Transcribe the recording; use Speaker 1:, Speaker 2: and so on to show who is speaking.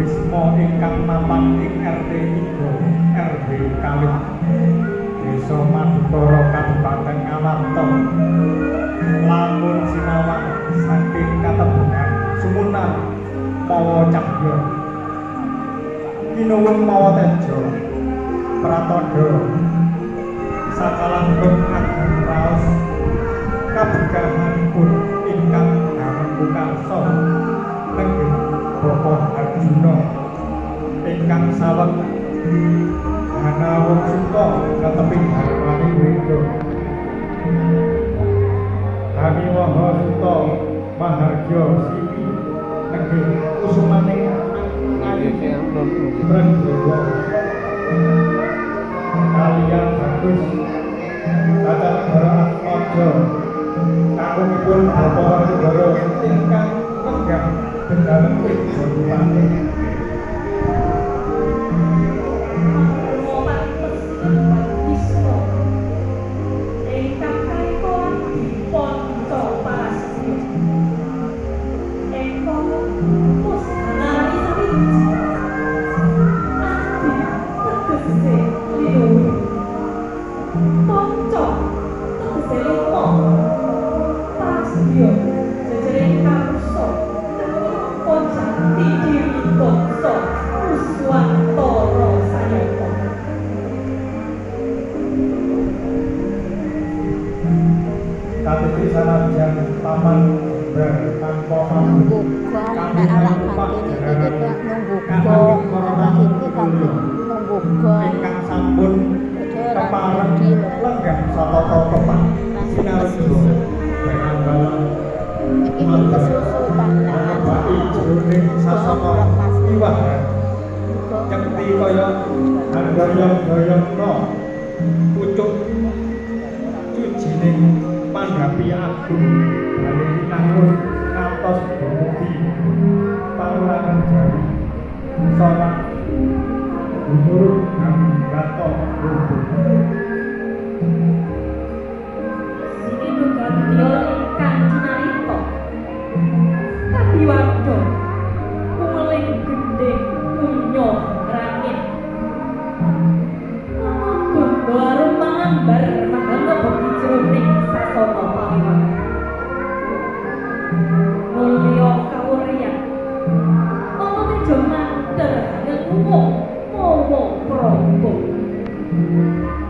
Speaker 1: Bisma ingkang mapan ing RT 3 RW Kalih Desa Madukara Kabupaten Ngamarta lamun sinawang saking katebunan sumunan mawa cahya kinuwun mawa tejo pratandha sakalangkung ageng raos kabegahanipun ingkang dharma bukarsa nenggih Bapak Arjuna ingkang saweg Hana wong suta kateping harmane weda Hani waha suta mahargya sipi nenggih kusumane ayu Pradewa kaliyan bagus tata negara Atmaja kakungipun Bapak Negara ingkang lenggah bendhamen Jogopati Katiti sanajan paman jembar tanpa mampu kami nanggupak ingkang sampun kepareng lenggah satata tepat sinarjo berambalan mengebaki jroning sasana iwahan cekti kaya handayang-dayangna pucuk cujining Pandhapi Agung